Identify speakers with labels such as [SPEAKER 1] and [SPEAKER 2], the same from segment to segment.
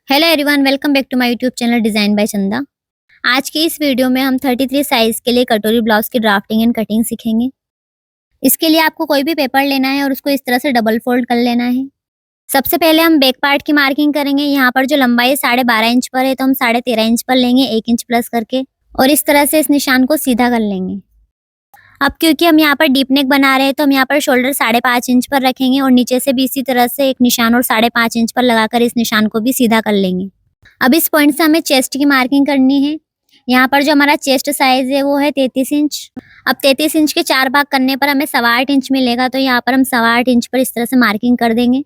[SPEAKER 1] Hello everyone, welcome back to my YouTube channel design by Chanda. आज की इस video में हम 33 साइज़ के लिए कटोरी ब्लाउज़ की ड्राफ्टिंग एंड कटिंग सीखेंगे। इसके लिए आपको कोई भी पेपर लेना है और उसको इस तरह से डबल फोल्ड कर लेना है। सबसे पहले हम बैक पार्ट की मार्किंग करेंगे। यहाँ पर जो लंबाई 12.5 इंच पर है तो हम 13.5 इंच पर लेंगे 1 इंच प्लस करके और इस तरह से इस निशान को सीधा कर लेंगे। अब क्योंकि हम यहाँ पर डीप नेक बना रहे हैं तो हम यहाँ पर शोल्डर 5.5 इंच पर रखेंगे और नीचे से भी इसी तरह से एक निशान और 5.5 इंच पर लगाकर इस निशान को भी सीधा कर लेंगे। अब इस पॉइंट से हमें चेस्ट की मार्किंग करनी है। यहाँ पर जो हमारा चेस्ट साइज़ है वो है 33 इंच। अब 33 इंच के 4 भाग करने पर हमें 8.25 इंच मिलेगा, तो यहाँ पर हम 8.25 इंच पर इस तरह से मार्किंग कर देंगे।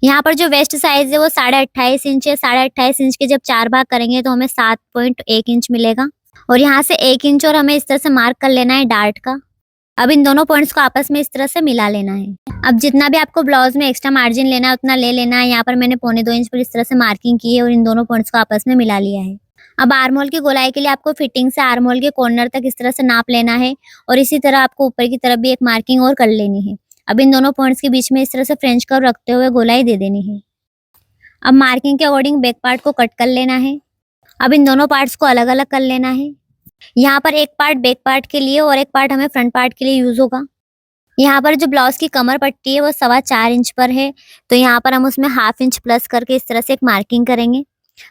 [SPEAKER 1] यहाँ पर जो वेस्ट साइज़ है वो 28.5 इंच है। 28.5 इंच के जब 4 भाग करेंगे तो हमें 7.1 इंच मिलेगा और यहाँ से 1 इंच और हमें इस तरह से मार्क कर लेना है डार्ट का। अब इन दोनों पॉइंट्स को आपस में इस तरह से मिला लेना है। अब जितना भी आपको ब्लाउज में एक्स्ट्रा मार्जिन लेना है उतना ले लेना है। यहाँ पर मैंने 1.25 इंच पर इस तरह से मार्किंग की है और इन दोनों पॉइंट्स को आपस में मिला लिया है। अब आर्म होल की गोलाई के लिए आपको फिटिंग से आर्म होल के कॉर्नर तक इस तरह से नाप लेना है और इसी तरह आपको ऊपर की तरफ भी एक मार्किंग और कर लेनी है। अब इन दोनों पॉइंट्स के बीच में इस तरह से फ्रेंच कर्व रखते हुए गोलाई दे देनी है। अब मार्किंग के अकॉर्डिंग बैक पार्ट को कट कर लेना है। अब इन दोनों पार्ट्स को अलग अलग कर लेना है। यहाँ पर एक पार्ट बैक पार्ट के लिए और एक पार्ट हमें फ्रंट पार्ट के लिए यूज होगा। यहाँ पर जो ब्लाउज की कमर पट्टी है वो 4.25 इंच पर है, तो यहाँ पर हम उसमें 1/2 इंच प्लस करके इस तरह से एक मार्किंग करेंगे।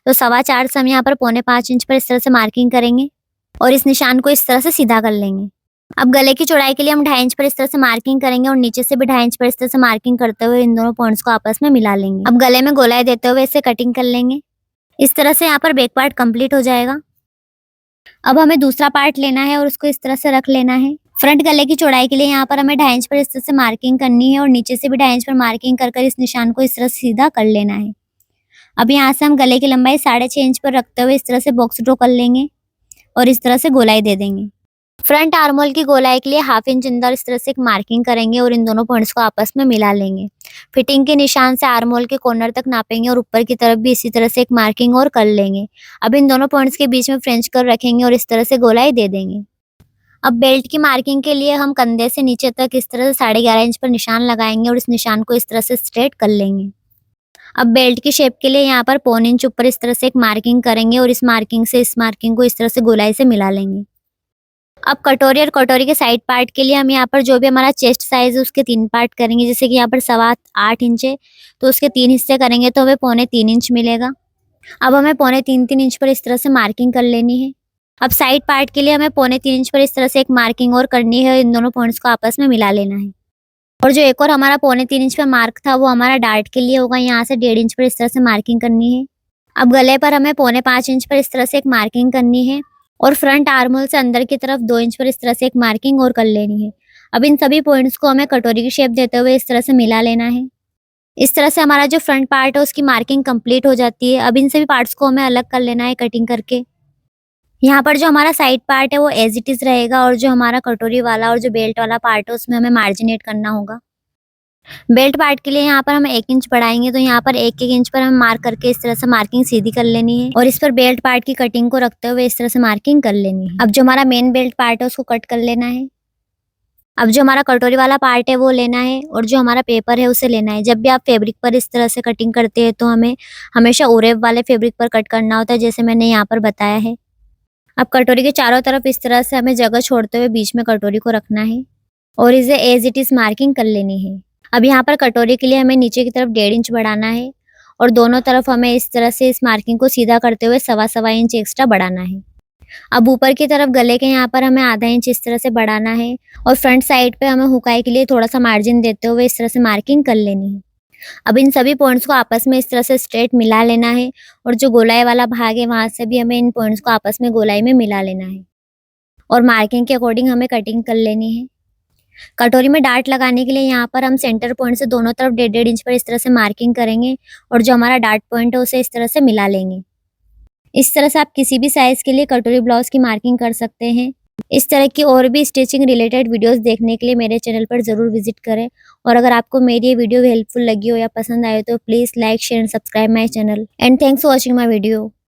[SPEAKER 1] तो 4.25 से हम यहाँ पर 4.25 इंच पर इस तरह से मार्किंग करेंगे और इस निशान को इस तरह से सीधा कर लेंगे। अब गले की चौड़ाई के लिए हम 2.5 इंच पर इस तरह से मार्किंग करेंगे और नीचे से भी 2.5 इंच पर इस तरह से मार्किंग करते हुए इन दोनों पॉइंट्स को आपस में मिला लेंगे। अब गले में गोलाई देते हुए इसे कटिंग कर लेंगे। इस तरह से यहाँ पर बैक पार्ट कंप्लीट हो जाएगा। अब हमें दूसरा पार्ट लेना है और उसको इस तरह से रख लेना है। फ्रंट गले की चौड़ाई के लिए यहाँ पर हमें 2.5 इंच पर इस तरह से मार्किंग करनी है और नीचे से भी 2.5 इंच पर मार्किंग कर इस निशान को इस तरह से सीधा कर लेना है। अब यहाँ से हम गले की लंबाई 6.5 इंच पर रखते हुए इस तरह से बॉक्स ड्रॉ कर लेंगे और इस तरह से गोलाई दे देंगे। फ्रंट आर्म होल की गोलाई के लिए 1/2 इंच अंदर इस तरह से एक मार्किंग करेंगे और इन दोनों पॉइंट्स को आपस में मिला लेंगे। फिटिंग के निशान से आर्म होल के कॉर्नर तक नापेंगे और ऊपर की तरफ भी इसी तरह से एक मार्किंग और कर लेंगे। अब इन दोनों पॉइंट्स के बीच में फ्रेंच कर्व रखेंगे और इस तरह से गोलाई दे देंगे। अब बेल्ट की मार्किंग के लिए हम कंधे से नीचे तक इस तरह से 11.5 इंच पर निशान लगाएंगे और इस निशान को इस तरह से स्ट्रेट कर लेंगे। अब बेल्ट की शेप के लिए यहाँ पर 1.25 इंच ऊपर इस तरह से एक मार्किंग करेंगे और इस मार्किंग से इस मार्किंग को इस तरह से गोलाई से मिला लेंगे। अब कटोरी और कटोरी के साइड पार्ट के लिए हम यहाँ पर जो भी हमारा चेस्ट साइज है उसके 3 पार्ट करेंगे। जैसे कि यहाँ पर 8.25 इंच है तो उसके 3 हिस्से करेंगे तो हमें 3.25 इंच मिलेगा। अब हमें 3.25 इंच पर इस तरह से मार्किंग कर लेनी है। अब साइड पार्ट के लिए हमें 3.25 इंच पर इस तरह से एक मार्किंग और करनी है। इन दोनों पॉइंट्स को आपस में मिला लेना है। और जो एक और हमारा 3.25 इंच पर मार्क था वो हमारा डार्ट के लिए होगा। यहाँ से 1.5 इंच पर इस तरह से मार्किंग करनी है। अब गले पर हमें 4.25 इंच पर इस तरह से एक मार्किंग करनी है और फ्रंट आर्म होल से अंदर की तरफ 2 इंच पर इस तरह से एक मार्किंग और कर लेनी है। अब इन सभी पॉइंट्स को हमें कटोरी की शेप देते हुए इस तरह से मिला लेना है। इस तरह से हमारा जो फ्रंट पार्ट है उसकी मार्किंग कंप्लीट हो जाती है। अब इन सभी पार्ट्स को हमें अलग कर लेना है कटिंग करके। यहाँ पर जो हमारा साइड पार्ट है वो एज इट इज रहेगा और जो हमारा कटोरी वाला और जो बेल्ट वाला पार्ट है उसमें हमें मार्जिनेट करना होगा। बेल्ट पार्ट के लिए यहाँ पर हम 1 इंच बढ़ाएंगे तो यहाँ पर 1-1 इंच पर हम मार्क करके इस तरह से मार्किंग सीधी कर लेनी है और इस पर बेल्ट पार्ट की कटिंग को रखते हुए इस तरह से मार्किंग कर लेनी है। अब जो हमारा मेन बेल्ट पार्ट है उसको कट कर लेना है। अब जो हमारा कटोरी वाला पार्ट है वो लेना है और जो हमारा पेपर है उसे लेना है। जब भी आप फैब्रिक पर इस तरह से कटिंग करते हैं तो हमें हमेशा ओरेब वाले फैब्रिक पर कट करना होता है, जैसे मैंने यहाँ पर बताया है। अब कटोरी के चारों तरफ इस तरह से हमें जगह छोड़ते हुए बीच में कटोरी को रखना है और इसे एज इट इज मार्किंग कर लेनी है। अब यहाँ पर कटोरी के लिए हमें नीचे की तरफ 1.5 इंच बढ़ाना है और दोनों तरफ हमें इस तरह से इस मार्किंग को सीधा करते हुए 1.25 इंच एक्स्ट्रा बढ़ाना है। अब ऊपर की तरफ गले के यहाँ पर हमें आधा इंच इस तरह से बढ़ाना है और फ्रंट साइड पे हमें हुकाई के लिए थोड़ा सा मार्जिन देते हुए इस तरह से मार्किंग कर लेनी है। अब इन सभी पॉइंट्स को आपस में इस तरह से स्ट्रेट मिला लेना है और जो गोलाई वाला भाग है वहां से भी हमें इन पॉइंट्स को आपस में गोलाई में मिला लेना है और मार्किंग के अकॉर्डिंग हमें कटिंग कर लेनी है। कटोरी में डार्ट लगाने के लिए यहाँ पर हम सेंटर पॉइंट से दोनों तरफ 1.5 इंच पर इस तरह से मार्किंग करेंगे और जो हमारा डार्ट पॉइंट है उसे इस तरह से मिला लेंगे। इस तरह से आप किसी भी साइज के लिए कटोरी ब्लाउज की मार्किंग कर सकते हैं। इस तरह की और भी स्टिचिंग रिलेटेड वीडियोस देखने के लिए मेरे चैनल पर ज़रूर विजिट करें और अगर आपको मेरी ये वीडियो हेल्पफुल लगी हो या पसंद आए तो please like share and subscribe my channel and thanks for watching my video.